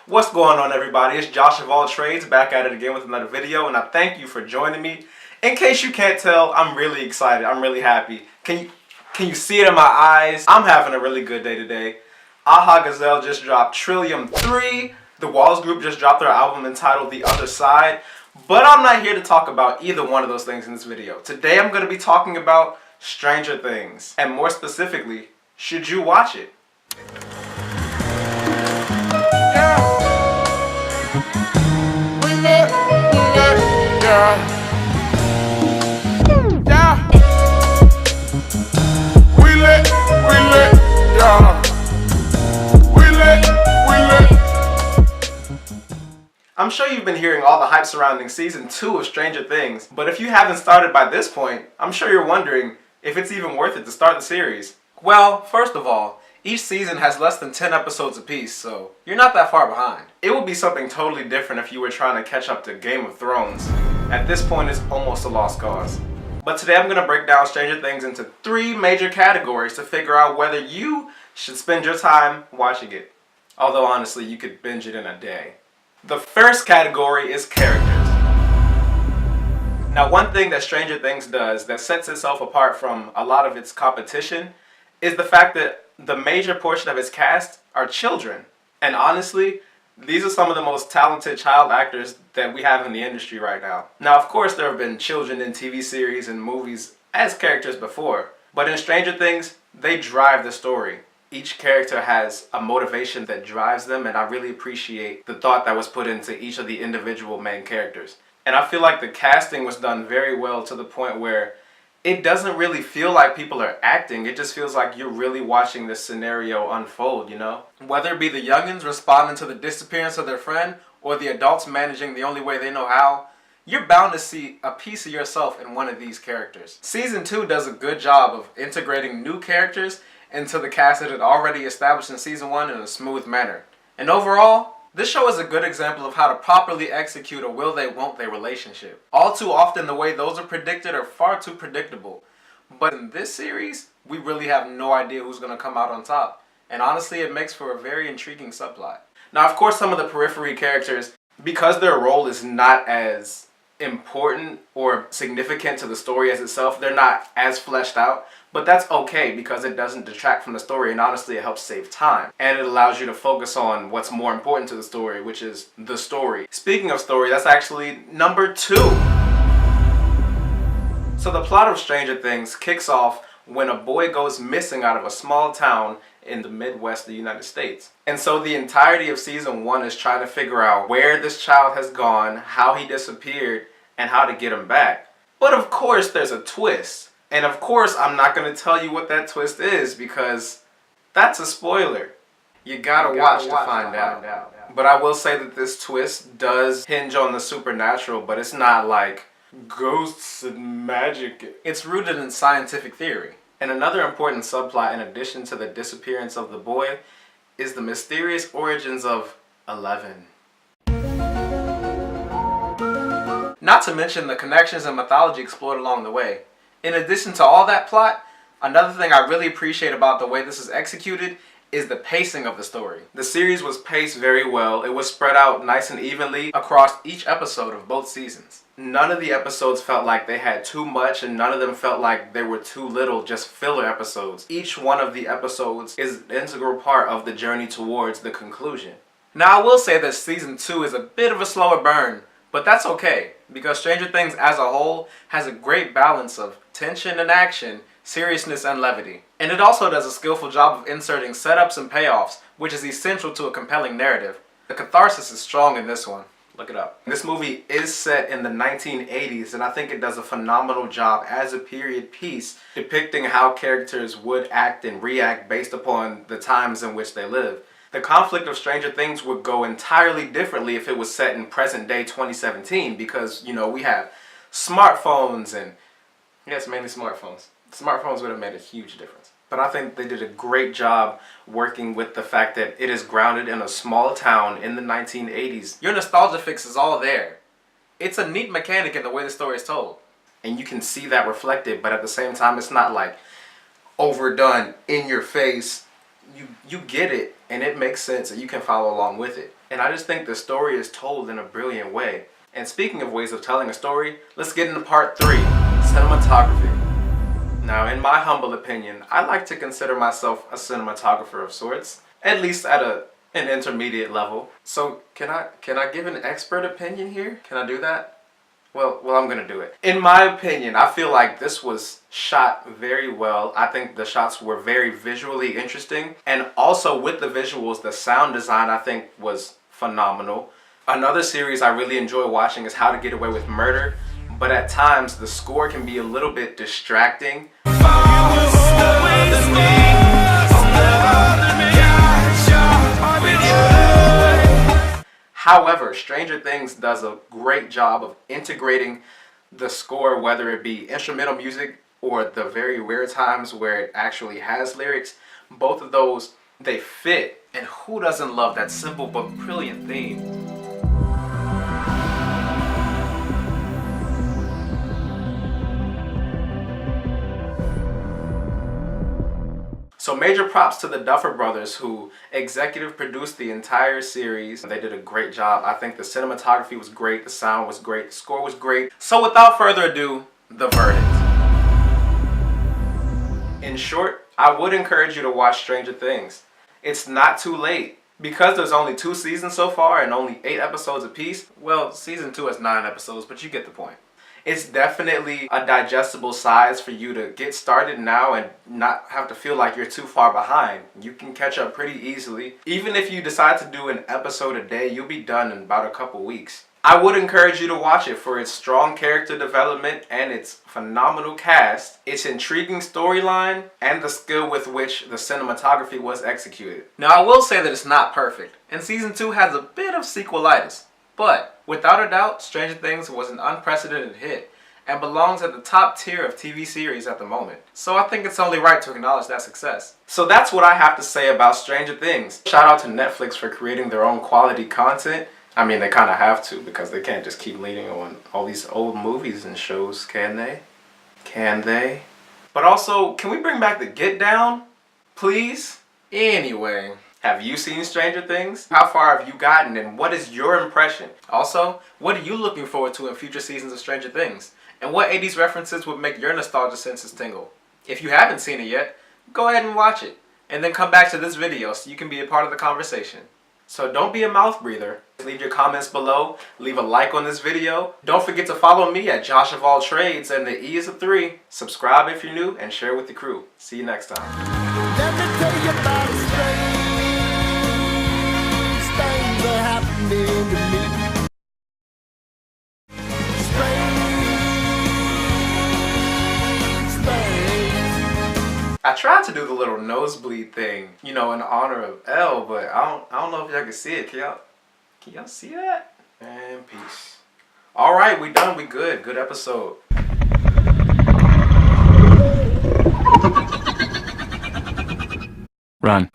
What's going on, everybody? It's Josh of All Trades back at it again with another video, and I thank you for joining me. In case you can't tell, I'm really excited. I'm really happy. Can you see it in my eyes? I'm having a really good day today. Aha Gazelle just dropped Trillium 3. The Walls Group just dropped their album entitled The Other Side. But I'm not here to talk about either one of those things in this video. Today I'm going to be talking about Stranger Things. And more specifically, should you watch it? I'm sure you've been hearing all the hype surrounding season 2 of Stranger Things, but if you haven't started by this point, I'm sure you're wondering if it's even worth it to start the series. Well, first of all, each season has less than 10 episodes apiece, so you're not that far behind. It would be something totally different if you were trying to catch up to Game of Thrones. At this point, it's almost a lost cause. But today I'm going to break down Stranger Things into 3 major categories to figure out whether you should spend your time watching it. Although honestly, you could binge it in a day. The first category is characters. Now, one thing that Stranger Things does that sets itself apart from a lot of its competition is the fact that the major portion of its cast are children. And honestly, these are some of the most talented child actors that we have in the industry right now. Now, of course, there have been children in TV series and movies as characters before, but in Stranger Things, they drive the story. Each character has a motivation that drives them, and I really appreciate the thought that was put into each of the individual main characters. And I feel like the casting was done very well to the point where it doesn't really feel like people are acting. It just feels like you're really watching this scenario unfold, you know? Whether it be the youngins responding to the disappearance of their friend or the adults managing the only way they know how, you're bound to see a piece of yourself in one of these characters. Season 2 does a good job of integrating new characters into the cast that had already established in Season 1 in a smooth manner. And overall, this show is a good example of how to properly execute a will they won't they relationship. All too often the way those are predicted are far too predictable. But in this series, we really have no idea who's going to come out on top. And honestly, it makes for a very intriguing subplot. Now, of course, some of the periphery characters, because their role is not as important or significant to the story as itself, they're not as fleshed out. But that's okay because it doesn't detract from the story, and honestly it helps save time. And it allows you to focus on what's more important to the story, which is the story. Speaking of story, that's actually number 2. So the plot of Stranger Things kicks off when a boy goes missing out of a small town in the Midwest of the United States. And so the entirety of Season 1 is trying to figure out where this child has gone, how he disappeared, and how to get him back. But of course there's a twist. And of course, I'm not going to tell you what that twist is because that's a spoiler. You gotta watch to find out. But I will say that this twist does hinge on the supernatural, but it's not like ghosts and magic. It's rooted in scientific theory. And another important subplot in addition to the disappearance of the boy is the mysterious origins of 11. Not to mention the connections and mythology explored along the way. In addition to all that plot, another thing I really appreciate about the way this is executed is the pacing of the story. The series was paced very well. It was spread out nice and evenly across each episode of both seasons. None of the episodes felt like they had too much, and none of them felt like they were too little, just filler episodes. Each one of the episodes is an integral part of the journey towards the conclusion. Now, I will say that Season 2 is a bit of a slower burn, but that's okay, because Stranger Things as a whole has a great balance of tension and action, seriousness and levity. And it also does a skillful job of inserting setups and payoffs, which is essential to a compelling narrative. The catharsis is strong in this one. Look it up. This movie is set in the 1980s, and I think it does a phenomenal job as a period piece depicting how characters would act and react based upon the times in which they live. The conflict of Stranger Things would go entirely differently if it was set in present day 2017 because, you know, we have smartphones and, yes, mainly smartphones. Smartphones would have made a huge difference. But I think they did a great job working with the fact that it is grounded in a small town in the 1980s. Your nostalgia fix is all there. It's a neat mechanic in the way the story is told. And you can see that reflected, but at the same time, it's not like overdone, in your face. You get it, and it makes sense and you can follow along with it. And I just think the story is told in a brilliant way. And speaking of ways of telling a story, let's get into part 3, cinematography. Now, in my humble opinion, I like to consider myself a cinematographer of sorts, at least at an intermediate level. So can I give an expert opinion here? Can I do that? Well, I'm gonna do it. In my opinion, I feel like this was shot very well. I think the shots were very visually interesting, and also with the visuals, the sound design I think was phenomenal. Another series I really enjoy watching is How to Get Away with Murder, but at times the score can be a little bit distracting. However, Stranger Things does a great job of integrating the score, whether it be instrumental music or the very rare times where it actually has lyrics. Both of those, they fit. And who doesn't love that simple but brilliant theme? So major props to the Duffer Brothers, who executive produced the entire series. They did a great job. I think the cinematography was great, the sound was great, the score was great. So without further ado, the verdict. In short, I would encourage you to watch Stranger Things. It's not too late. Because there's only 2 seasons so far and only 8 episodes apiece, well, season 2 has 9 episodes, but you get the point. It's definitely a digestible size for you to get started now and not have to feel like you're too far behind. You can catch up pretty easily. Even if you decide to do an episode a day, you'll be done in about a couple weeks. I would encourage you to watch it for its strong character development and its phenomenal cast, its intriguing storyline, and the skill with which the cinematography was executed. Now, I will say that it's not perfect, and season 2 has a bit of sequelitis. But without a doubt, Stranger Things was an unprecedented hit and belongs at the top tier of TV series at the moment. So I think it's only right to acknowledge that success. So that's what I have to say about Stranger Things. Shout out to Netflix for creating their own quality content. I mean, they kind of have to, because they can't just keep leaning on all these old movies and shows, can they? Can they? But also, can we bring back the Get Down? Please? Anyway. Have you seen Stranger Things? How far have you gotten and what is your impression? Also, what are you looking forward to in future seasons of Stranger Things? And what 80s references would make your nostalgia senses tingle? If you haven't seen it yet, go ahead and watch it. And then come back to this video so you can be a part of the conversation. So don't be a mouth breather. Leave your comments below. Leave a like on this video. Don't forget to follow me at Josh of All Trades, and the E is a 3. Subscribe if you're new and share with the crew. See you next time. Let me tell you about a strange things that happened to me. Strange things. I tried to do the little nosebleed thing, you know, in honor of L, but I don't know if y'all can see it. Can y'all see that? And peace. All right, we done. We good. Good episode. Run.